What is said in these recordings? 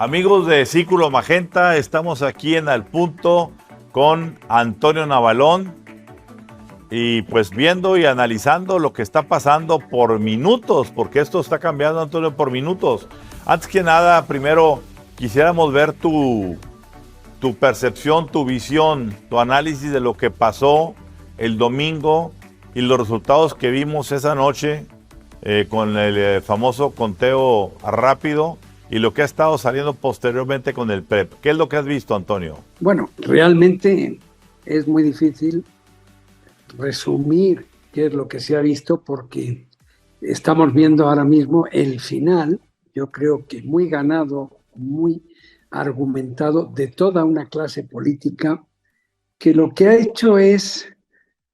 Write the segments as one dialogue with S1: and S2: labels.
S1: Amigos de Círculo Magenta, estamos aquí en Al Punto con Antonio Navalón y pues viendo y analizando lo que está pasando por minutos, porque esto está cambiando, Antonio, por minutos. Antes que nada, primero quisiéramos ver tu percepción, tu visión, tu análisis de lo que pasó el domingo y los resultados que vimos esa noche con el famoso conteo rápido y lo que ha estado saliendo posteriormente con el PREP. ¿Qué es lo que has visto, Antonio?
S2: Bueno, realmente es muy difícil resumir qué es lo que se ha visto porque estamos viendo ahora mismo el final, yo creo que muy ganado, muy argumentado de toda una clase política que lo que ha hecho es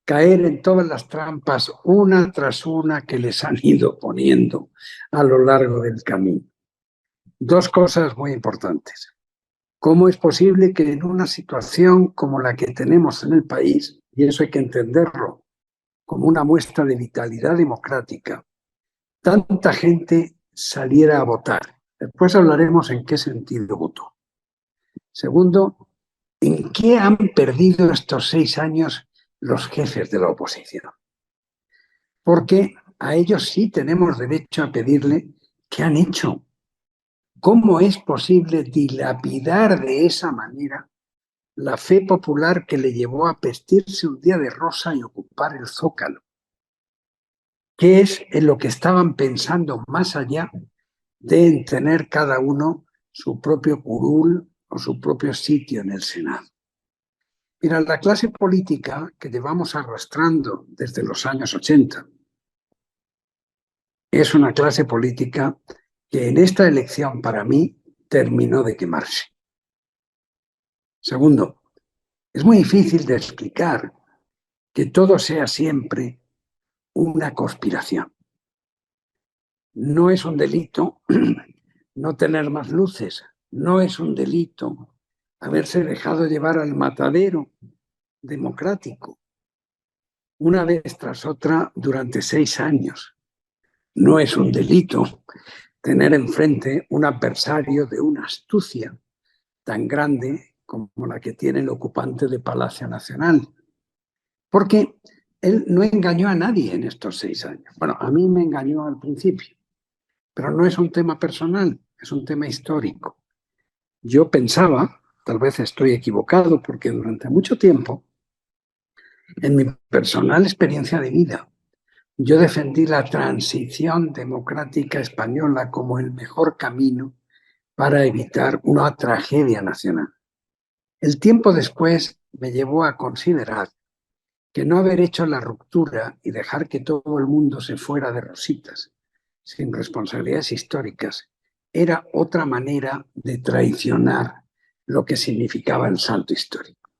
S2: caer en todas las trampas una tras una que les han ido poniendo a lo largo del camino. Dos cosas muy importantes. ¿Cómo es posible que en una situación como la que tenemos en el país, y eso hay que entenderlo como una muestra de vitalidad democrática, tanta gente saliera a votar? Después hablaremos en qué sentido votó. Segundo, ¿en qué han perdido estos 6 años los jefes de la oposición? Porque a ellos sí tenemos derecho a pedirle qué han hecho. ¿Cómo es posible dilapidar de esa manera la fe popular que le llevó a vestirse un día de rosa y ocupar el Zócalo? ¿Qué es en lo que estaban pensando más allá de tener cada uno su propio curul o su propio sitio en el Senado? Mira, la clase política que llevamos arrastrando desde los años 80 es una clase política que en esta elección, para mí, terminó de quemarse. Segundo, es muy difícil de explicar que todo sea siempre una conspiración. No es un delito no tener más luces, no es un delito haberse dejado llevar al matadero democrático una vez tras otra durante 6 años. No es un delito tener enfrente un adversario de una astucia tan grande como la que tiene el ocupante de Palacio Nacional. Porque él no engañó a nadie en estos 6 años. Bueno, a mí me engañó al principio, pero no es un tema personal, es un tema histórico. Yo pensaba, tal vez estoy equivocado, porque durante mucho tiempo, en mi personal experiencia de vida, yo defendí la transición democrática española como el mejor camino para evitar una tragedia nacional. El tiempo después me llevó a considerar que no haber hecho la ruptura y dejar que todo el mundo se fuera de rositas, sin responsabilidades históricas, era otra manera de traicionar lo que significaba el salto histórico.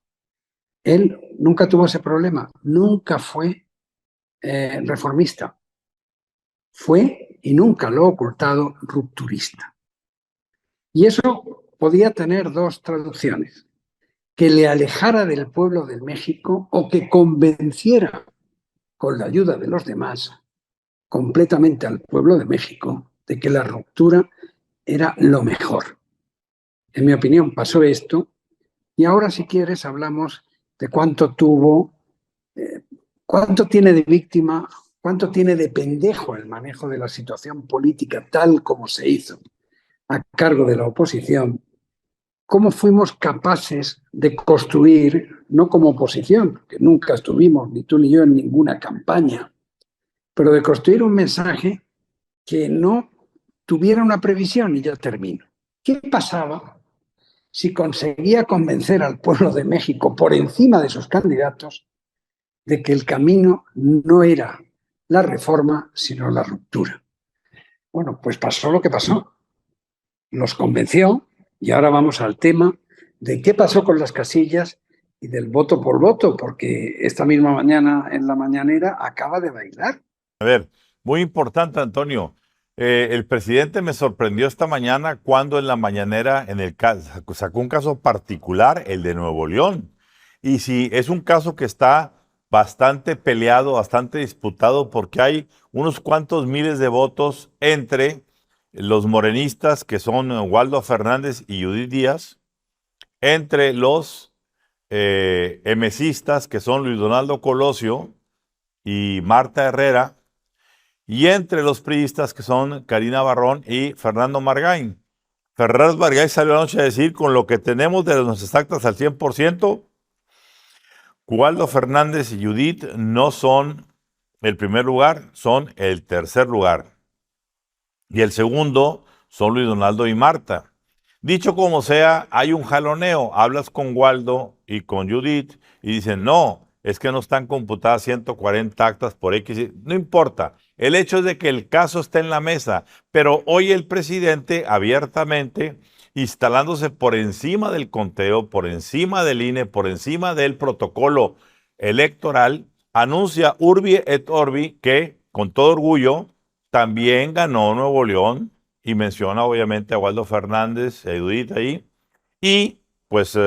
S2: Él nunca tuvo ese problema, nunca fue reformista, fue, y nunca lo ha ocultado, rupturista. Y eso podía tener dos traducciones: que le alejara del pueblo de México o que convenciera con la ayuda de los demás completamente al pueblo de México de que la ruptura era lo mejor. En mi opinión pasó esto, y ahora si quieres hablamos de cuánto tuvo, cuánto tiene de víctima, cuánto tiene de pendejo el manejo de la situación política tal como se hizo a cargo de la oposición. ¿Cómo fuimos capaces de construir, no como oposición, que nunca estuvimos, ni tú ni yo, en ninguna campaña, pero de construir un mensaje que no tuviera una previsión? Y ya termino. ¿Qué pasaba si conseguía convencer al pueblo de México, por encima de sus candidatos, de que el camino no era la reforma, sino la ruptura? Bueno, pues pasó lo que pasó. Los convenció, y ahora vamos al tema de qué pasó con las casillas y del voto por voto, porque esta misma mañana en la mañanera acaba de bailar.
S1: A ver, muy importante, Antonio. El presidente me sorprendió esta mañana cuando en la mañanera sacó un caso particular, el de Nuevo León. Y sí, es un caso que está bastante peleado, bastante disputado, porque hay unos cuantos miles de votos entre los morenistas, que son Waldo Fernández y Judith Díaz, entre los emesistas, que son Luis Donaldo Colosio y Marta Herrera, y entre los priistas, que son Karina Barrón y Fernando Margain. Fernando Margain salió anoche a decir: con lo que tenemos de nuestras actas al 100%, Waldo Fernández y Judith no son el primer lugar, son el tercer lugar. Y el segundo son Luis Donaldo y Marta. Dicho como sea, hay un jaloneo. Hablas con Waldo y con Judith y dicen: no, es que no están computadas 140 actas por X. No importa. El hecho es de que el caso está en la mesa, pero hoy el presidente abiertamente, instalándose por encima del conteo, por encima del INE, por encima del protocolo electoral, anuncia Urbi et Orbi que, con todo orgullo, también ganó Nuevo León, y menciona obviamente a Waldo Fernández, a Judith ahí, y pues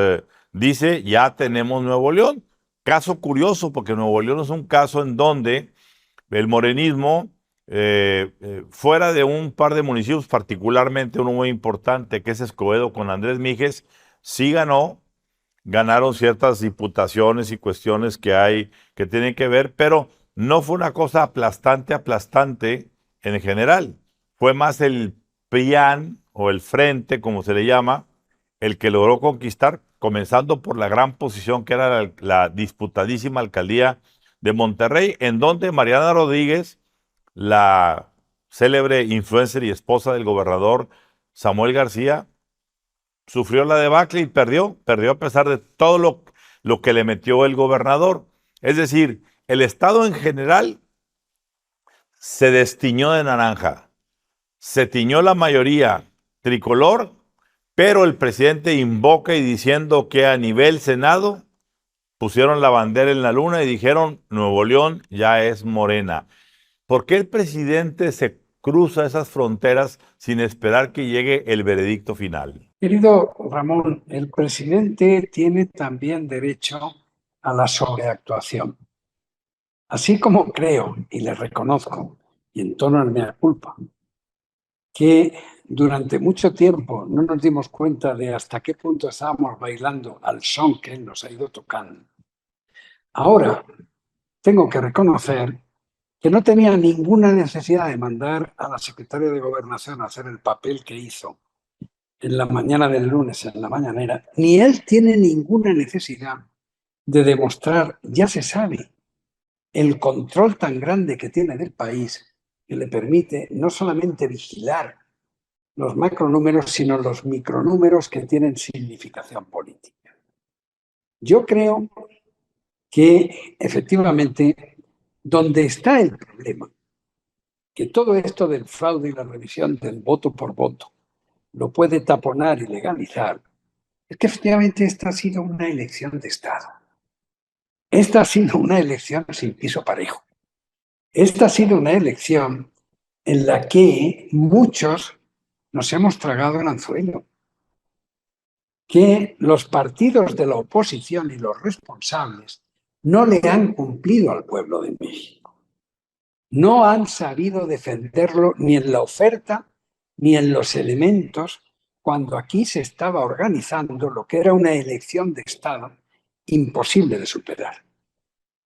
S1: dice: ya tenemos Nuevo León. Caso curioso, porque Nuevo León es un caso en donde el morenismo, fuera de un par de municipios, particularmente uno muy importante que es Escobedo con Andrés Míguez, sí ganaron ciertas diputaciones y cuestiones que hay que tienen que ver, pero no fue una cosa aplastante en general. Fue más el PRIAN o el Frente, como se le llama, el que logró conquistar, comenzando por la gran posición que era la disputadísima alcaldía de Monterrey, en donde Mariana Rodríguez, la célebre influencer y esposa del gobernador Samuel García, sufrió la debacle y perdió a pesar de todo lo que le metió el gobernador. Es decir, el Estado en general se destiñó de naranja, se tiñó la mayoría tricolor, pero el presidente invoca y diciendo que a nivel Senado pusieron la bandera en la luna y dijeron: Nuevo León ya es morena. ¿Por qué el presidente se cruza esas fronteras sin esperar que llegue el veredicto final?
S2: Querido Ramón, el presidente tiene también derecho a la sobreactuación. Así como creo, y le reconozco, y entono el mea culpa, que durante mucho tiempo no nos dimos cuenta de hasta qué punto estábamos bailando al son que él nos ha ido tocando. Ahora tengo que reconocer que no tenía ninguna necesidad de mandar a la secretaria de Gobernación a hacer el papel que hizo en la mañana del lunes, en la mañanera, ni él tiene ninguna necesidad de demostrar, ya se sabe, el control tan grande que tiene del país, que le permite no solamente vigilar los macronúmeros, sino los micronúmeros que tienen significación política. Yo creo que efectivamente, donde está el problema, que todo esto del fraude y la revisión del voto por voto lo puede taponar y legalizar, es que efectivamente esta ha sido una elección de Estado. Esta ha sido una elección sin piso parejo. Esta ha sido una elección en la que muchos nos hemos tragado el anzuelo, que los partidos de la oposición y los responsables no le han cumplido al pueblo de México. No han sabido defenderlo ni en la oferta ni en los elementos, cuando aquí se estaba organizando lo que era una elección de Estado imposible de superar.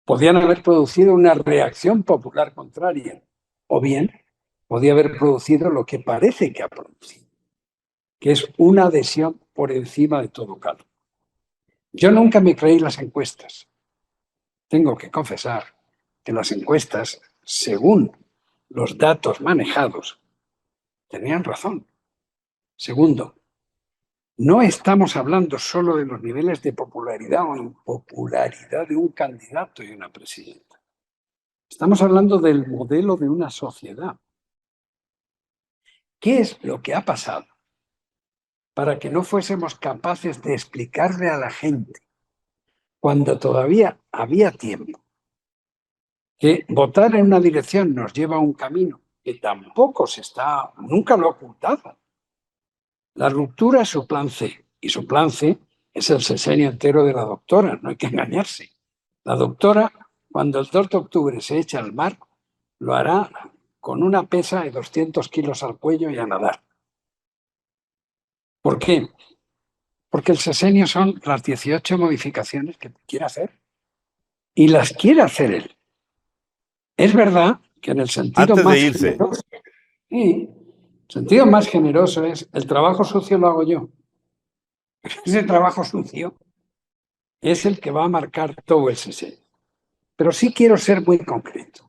S2: Podían haber producido una reacción popular contraria, o bien podía haber producido lo que parece que ha producido, que es una adhesión por encima de todo cálculo. Yo nunca me creí las encuestas. Tengo que confesar que las encuestas, según los datos manejados, tenían razón. Segundo, no estamos hablando solo de los niveles de popularidad o impopularidad de un candidato y una presidenta. Estamos hablando del modelo de una sociedad. ¿Qué es lo que ha pasado para que no fuésemos capaces de explicarle a la gente, cuando todavía había tiempo, que votar en una dirección nos lleva a un camino que tampoco nunca lo ha ocultado? La ruptura es su plan C, y su plan C es el sexenio entero de la doctora, no hay que engañarse. La doctora, cuando el 2 de octubre se echa al mar, lo hará con una pesa de 200 kilos al cuello y a nadar. ¿Por qué? Porque el sexenio son las 18 modificaciones que quiere hacer y las quiere hacer él. Es verdad que en el sentido
S1: Antes de
S2: más
S1: irse,
S2: generoso, sí, el sentido más generoso es el trabajo sucio lo hago yo. Ese trabajo sucio es el que va a marcar todo el sexenio. Pero sí quiero ser muy concreto.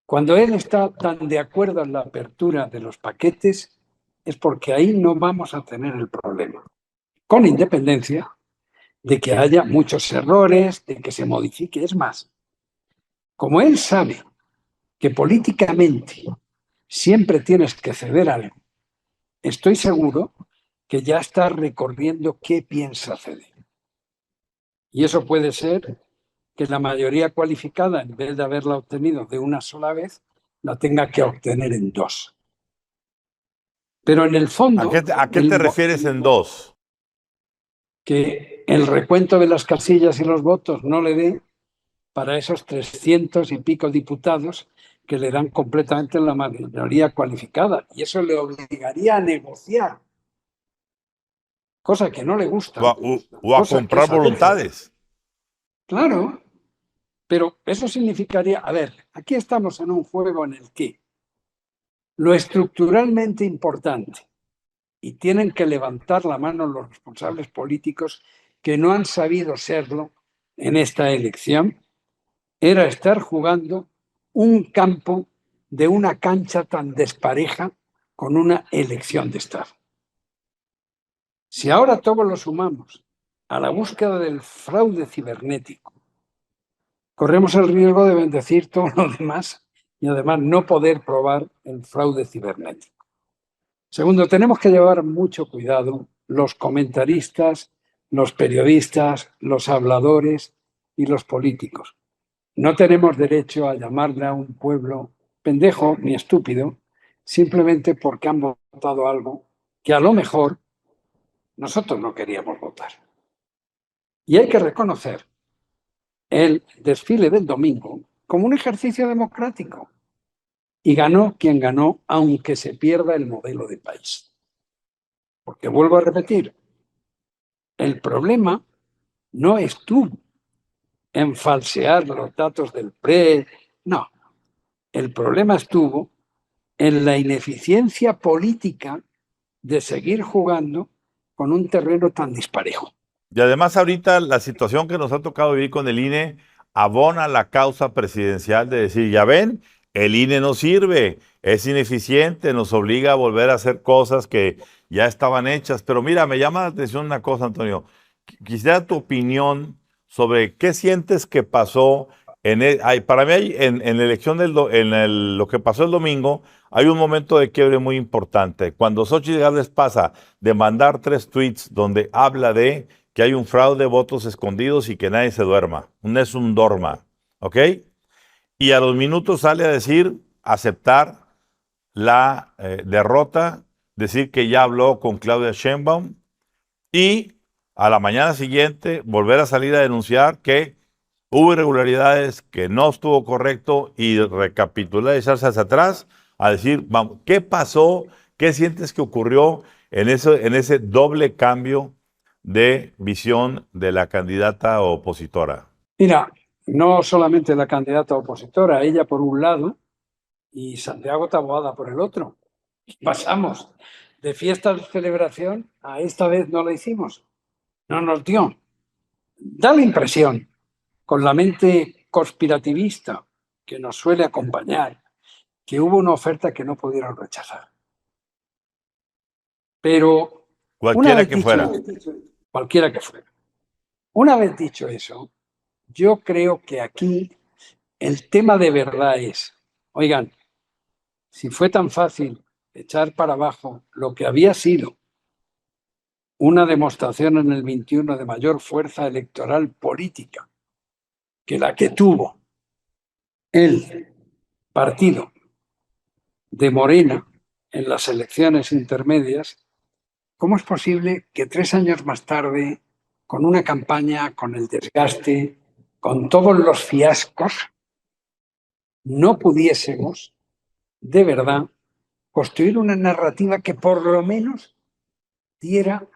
S2: Cuando él está tan de acuerdo en la apertura de los paquetes, es porque ahí no vamos a tener el problema. Con independencia de que haya muchos errores, de que se modifique. Es más, como él sabe que políticamente siempre tienes que ceder algo, estoy seguro que ya está recorriendo qué piensa ceder. Y eso puede ser que la mayoría cualificada, en vez de haberla obtenido de una sola vez, la tenga que obtener en dos. Pero en el fondo,
S1: a qué te refieres en dos?
S2: que el recuento de las casillas y los votos no le dé para esos 300 y pico diputados que le dan completamente la mayoría cualificada. Y eso le obligaría a negociar, cosa que no le gusta.
S1: O a comprar voluntades.
S2: Claro, pero eso significaría, a ver, aquí estamos en un juego en el que lo estructuralmente importante, y tienen que levantar la mano los responsables políticos que no han sabido serlo en esta elección, era estar jugando un campo de una cancha tan despareja con una elección de Estado. Si ahora todo lo sumamos a la búsqueda del fraude cibernético, corremos el riesgo de bendecir todo lo demás y además no poder probar el fraude cibernético. Segundo, tenemos que llevar mucho cuidado los comentaristas, los periodistas, los habladores y los políticos. No tenemos derecho a llamarle a un pueblo pendejo ni estúpido simplemente porque han votado algo que a lo mejor nosotros no queríamos votar. Y hay que reconocer el desfile del domingo como un ejercicio democrático. Y ganó quien ganó, aunque se pierda el modelo de país. Porque vuelvo a repetir, el problema no estuvo en falsear los datos del PRE, no. El problema estuvo en la ineficiencia política de seguir jugando con un terreno tan disparejo.
S1: Y además ahorita la situación que nos ha tocado vivir con el INE abona la causa presidencial de decir, ya ven, el INE no sirve, es ineficiente, nos obliga a volver a hacer cosas que ya estaban hechas. Pero mira, me llama la atención una cosa, Antonio. Quisiera tu opinión sobre qué sientes que pasó para mí en la elección lo que pasó el domingo, hay un momento de quiebre muy importante. Cuando Xochitl Gálvez pasa de mandar 3 tweets donde habla de que hay un fraude de votos escondidos y que nadie se duerma. Es un dorma, ¿ok? Y a los minutos sale a decir, aceptar la derrota, decir que ya habló con Claudia Sheinbaum y a la mañana siguiente volver a salir a denunciar que hubo irregularidades, que no estuvo correcto y recapitular y echarse hacia atrás a decir, vamos, ¿qué pasó? ¿Qué sientes que ocurrió en ese doble cambio de visión de la candidata opositora?
S2: Mira, no solamente la candidata opositora, ella por un lado y Santiago Taboada por el otro. Pasamos de fiesta de celebración a esta vez no la hicimos. No nos dio. Da la impresión, con la mente conspirativista que nos suele acompañar, que hubo una oferta que no pudieron rechazar. Pero
S1: Cualquiera que fuera.
S2: Cualquiera que fuera. Una vez dicho eso, yo creo que aquí el tema de verdad es, oigan, si fue tan fácil echar para abajo lo que había sido una demostración en el 21 de mayor fuerza electoral política que la que tuvo el partido de Morena en las elecciones intermedias, ¿cómo es posible que 3 años más tarde, con una campaña, con el desgaste, con todos los fiascos, no pudiésemos de verdad, construir una narrativa que por lo menos diera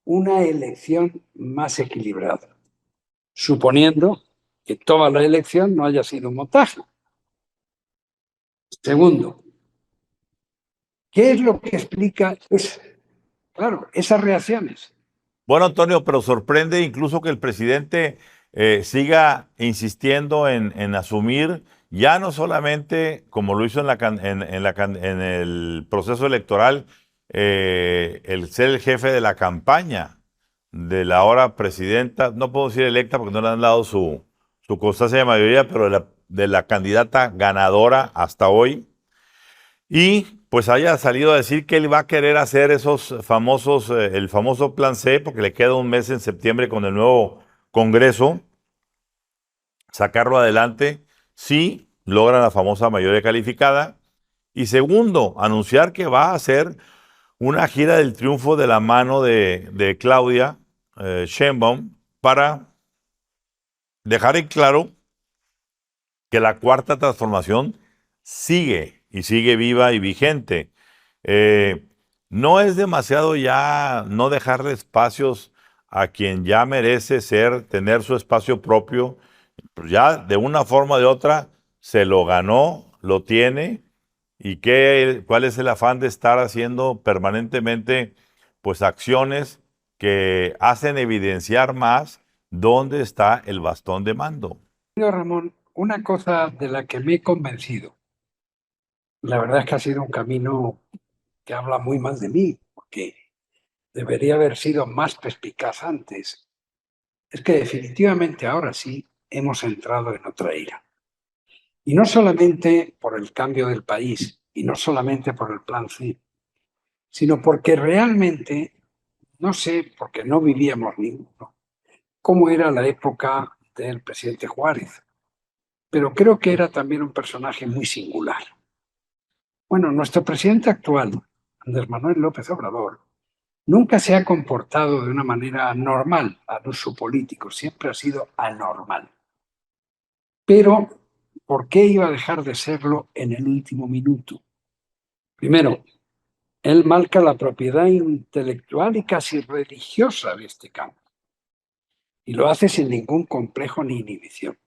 S2: una elección más equilibrada, suponiendo que toda la elección no haya sido un montaje. Segundo, ¿qué es lo que explica esas reacciones?
S1: Bueno, Antonio, pero sorprende incluso que el presidente siga insistiendo en asumir ya no solamente como lo hizo en el proceso electoral, el ser el jefe de la campaña de la ahora presidenta, no puedo decir electa porque no le han dado su constancia de mayoría, pero de la candidata ganadora hasta hoy, y pues haya salido a decir que él va a querer hacer esos famosos, el famoso plan C, porque le queda un mes en septiembre con el nuevo Congreso, sacarlo adelante si logra la famosa mayoría calificada. Y segundo, anunciar que va a hacer una gira del triunfo de la mano de Claudia Sheinbaum para dejar en claro que la cuarta transformación sigue y sigue viva y vigente. Eh, no es demasiado ya no dejarle espacios a quien ya merece tener su espacio propio, pues ya de una forma o de otra se lo ganó, lo tiene, y cuál es el afán de estar haciendo permanentemente pues acciones que hacen evidenciar más dónde está el bastón de mando.
S2: Ramón, una cosa de la que me he convencido, la verdad es que ha sido un camino que habla muy mal de mí, porque debería haber sido más perspicaz antes, es que definitivamente ahora sí hemos entrado en otra era. Y no solamente por el cambio del país, y no solamente por el plan C, sino porque realmente, no sé, porque no vivíamos ninguno, cómo era la época del presidente Juárez, pero creo que era también un personaje muy singular. Bueno, nuestro presidente actual, Andrés Manuel López Obrador, nunca se ha comportado de una manera normal al uso político, siempre ha sido anormal. Pero, ¿por qué iba a dejar de serlo en el último minuto? Primero, él marca la propiedad intelectual y casi religiosa de este campo, y lo hace sin ningún complejo ni inhibición.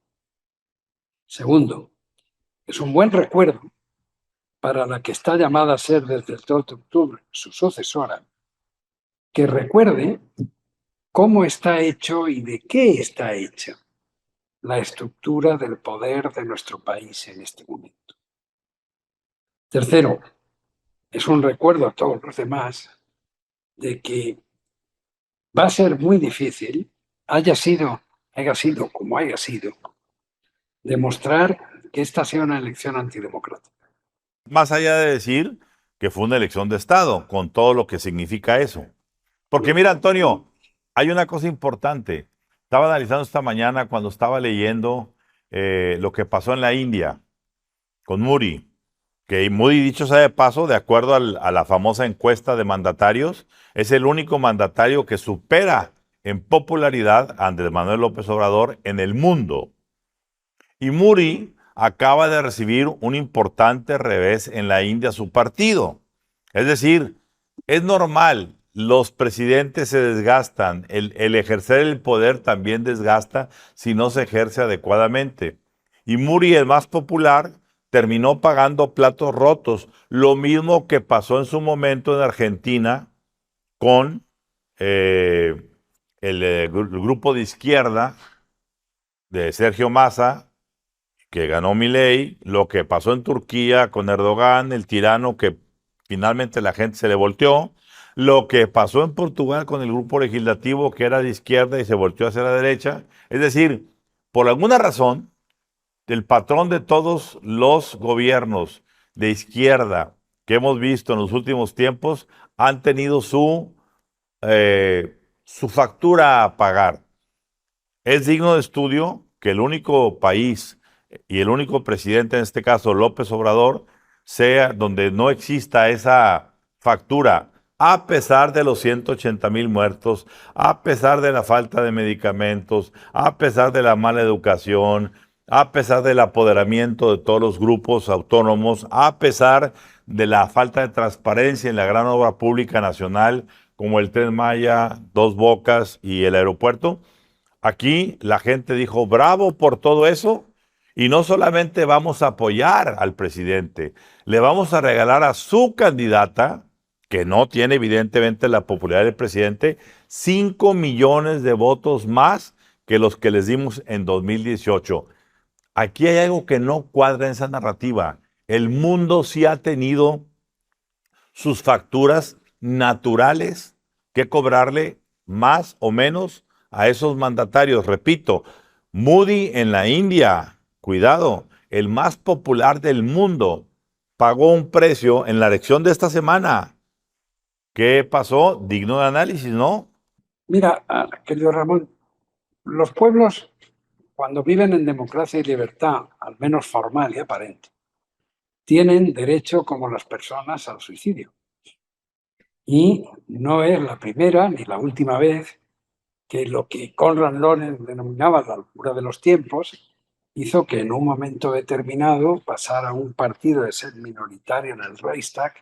S2: Segundo, es un buen recuerdo para la que está llamada a ser desde el 2 de octubre su sucesora, que recuerde cómo está hecho y de qué está hecha la estructura del poder de nuestro país en este momento. Tercero, es un recuerdo a todos los demás de que va a ser muy difícil, haya sido como haya sido, demostrar que esta sea una elección antidemocrática.
S1: Más allá de decir que fue una elección de Estado, con todo lo que significa eso. Porque mira, Antonio, hay una cosa importante. Estaba analizando esta mañana cuando estaba leyendo lo que pasó en la India con Modi, que Modi, dicho sea de paso, de acuerdo a la famosa encuesta de mandatarios, es el único mandatario que supera en popularidad a Andrés Manuel López Obrador en el mundo. Y Modi acaba de recibir un importante revés en la India, su partido. Es decir, es normal, los presidentes se desgastan, el ejercer el poder también desgasta si no se ejerce adecuadamente. Y Modi, el más popular, terminó pagando platos rotos, lo mismo que pasó en su momento en Argentina con el grupo de izquierda de Sergio Massa, que ganó Milei, lo que pasó en Turquía con Erdogan, el tirano que finalmente la gente se le volteó, lo que pasó en Portugal con el grupo legislativo que era de izquierda y se volteó hacia la derecha. Es decir, por alguna razón, el patrón de todos los gobiernos de izquierda que hemos visto en los últimos tiempos han tenido su factura a pagar. Es digno de estudio que el único país y el único presidente, en este caso López Obrador, sea donde no exista esa factura, a pesar de los 180,000 muertos, a pesar de la falta de medicamentos, a pesar de la mala educación, a pesar del apoderamiento de todos los grupos autónomos, a pesar de la falta de transparencia en la gran obra pública nacional como el Tren Maya, Dos Bocas y el aeropuerto. Aquí la gente dijo bravo por todo eso y no solamente vamos a apoyar al presidente, le vamos a regalar a su candidata, que no tiene evidentemente la popularidad del presidente, 5 millones de votos más que los que les dimos en 2018. Aquí hay algo que no cuadra en esa narrativa. El mundo sí ha tenido sus facturas naturales que cobrarle más o menos a esos mandatarios. Repito, Modi en la India, cuidado, el más popular del mundo, pagó un precio en la elección de esta semana. ¿Qué pasó? Digno de análisis, ¿no?
S2: Mira, querido Ramón, los pueblos, cuando viven en democracia y libertad, al menos formal y aparente, tienen derecho, como las personas, al suicidio. Y no es la primera ni la última vez que lo que Konrad Lorenz denominaba la locura de los tiempos hizo que en un momento determinado pasara un partido de ser minoritario en el Reichstag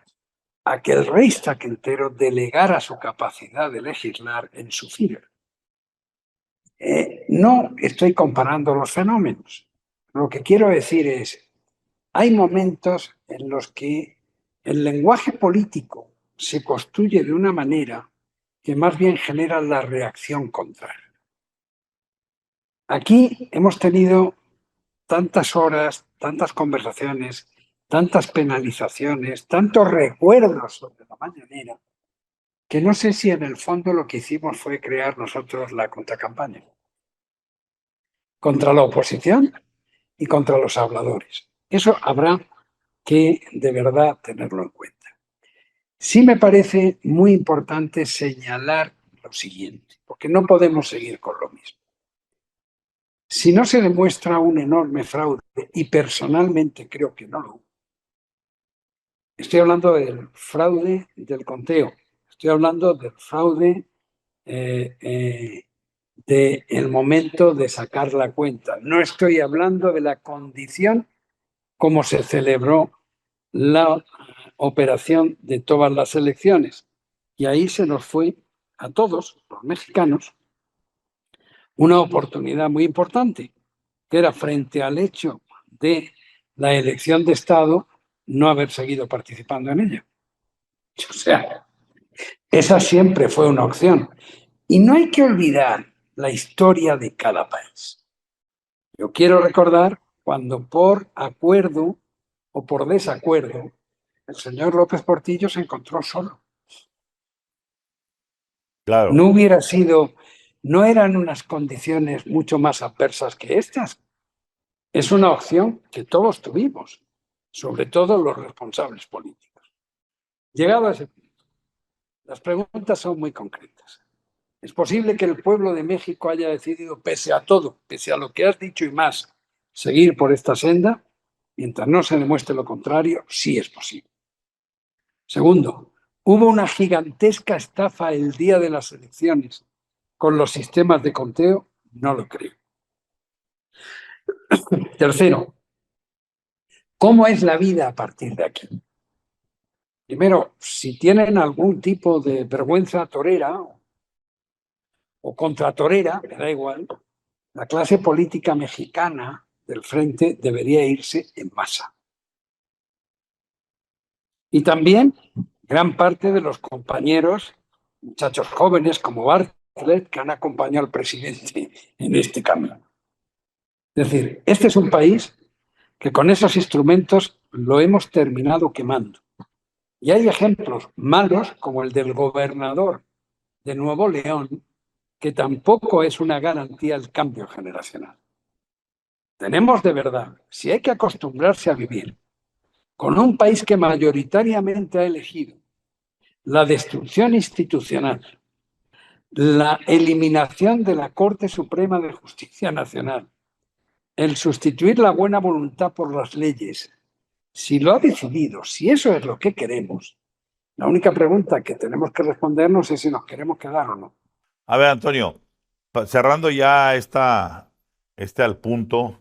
S2: a que el Reichstag entero delegara su capacidad de legislar en su Führer. No estoy comparando los fenómenos. Lo que quiero decir es, hay momentos en los que el lenguaje político se construye de una manera que más bien genera la reacción contraria. Aquí hemos tenido tantas horas, tantas conversaciones, tantas penalizaciones, tantos recuerdos sobre la mañanera, que no sé si en el fondo lo que hicimos fue crear nosotros la contracampaña contra la oposición y contra los habladores. Eso habrá que de verdad tenerlo en cuenta. Sí me parece muy importante señalar lo siguiente, porque no podemos seguir con lo mismo. Si no se demuestra un enorme fraude, y personalmente creo que no lo hubo, estoy hablando del fraude del conteo, estoy hablando del fraude del momento de sacar la cuenta, no estoy hablando de la condición como se celebró la operación de todas las elecciones. Y ahí se nos fue a todos los mexicanos una oportunidad muy importante, que era frente al hecho de la elección de Estado no haber seguido participando en ella. O sea, esa siempre fue una opción. Y no hay que olvidar la historia de cada país. Yo quiero recordar cuando por acuerdo o por desacuerdo el señor López Portillo se encontró solo.
S1: Claro.
S2: No hubiera sido, no eran unas condiciones mucho más adversas que estas. Es una opción que todos tuvimos, sobre todo los responsables políticos. Llegado a ese punto, las preguntas son muy concretas. ¿Es posible que el pueblo de México haya decidido, pese a todo, pese a lo que has dicho y más, seguir por esta senda? Mientras no se demuestre lo contrario, sí es posible. Segundo, hubo una gigantesca estafa el día de las elecciones con los sistemas de conteo, no lo creo. Tercero, ¿cómo es la vida a partir de aquí? Primero, si tienen algún tipo de vergüenza torera o contratorera, me da igual, la clase política mexicana del frente debería irse en masa. Y también gran parte de los compañeros, muchachos jóvenes como Bartlett, que han acompañado al presidente en este camino. Es decir, este es un país que con esos instrumentos lo hemos terminado quemando. Y hay ejemplos malos, como el del gobernador de Nuevo León, que tampoco es una garantía el cambio generacional. Tenemos de verdad, si hay que acostumbrarse a vivir con un país que mayoritariamente ha elegido la destrucción institucional, la eliminación de la Corte Suprema de Justicia Nacional, el sustituir la buena voluntad por las leyes, si lo ha decidido, si eso es lo que queremos, la única pregunta que tenemos que respondernos es si nos queremos quedar o no.
S1: A ver, Antonio, cerrando ya este al punto,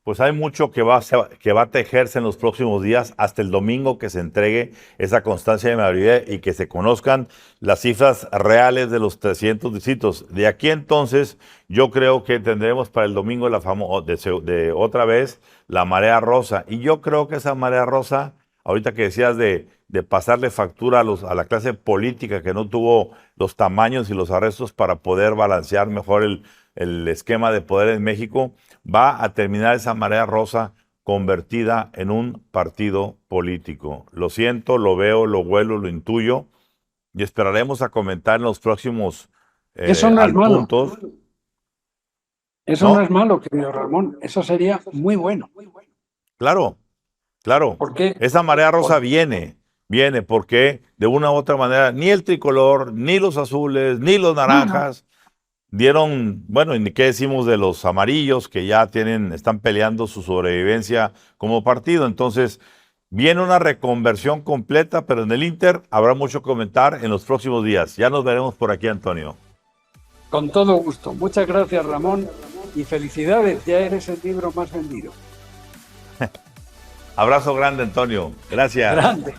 S1: pues hay mucho que va a tejerse en los próximos días, hasta el domingo que se entregue esa constancia de mayoría y que se conozcan las cifras reales de los 300 distritos. De aquí entonces, yo creo que tendremos para el domingo de otra vez la marea rosa. Y yo creo que esa marea rosa, ahorita que decías de pasarle factura a la clase política que no tuvo los tamaños y los arrestos para poder balancear mejor el esquema de poder en México, va a terminar esa marea rosa convertida en un partido político. Lo siento, lo veo, lo huelo, lo intuyo y esperaremos a comentar en los próximos
S2: Eso no es malo.
S1: puntos.
S2: Eso no es malo, querido Ramón. Eso sería muy bueno.
S1: Claro, claro.
S2: ¿Por qué?
S1: Esa marea rosa viene porque de una u otra manera ni el tricolor, ni los azules, ni los naranjas dieron, bueno, y ni qué decimos de los amarillos que ya están peleando su sobrevivencia como partido. Entonces, viene una reconversión completa, pero en el Inter habrá mucho que comentar en los próximos días. Ya nos veremos por aquí, Antonio.
S2: Con todo gusto. Muchas gracias, Ramón, y felicidades, ya eres el libro más vendido.
S1: Abrazo grande, Antonio. Gracias.
S2: Grande.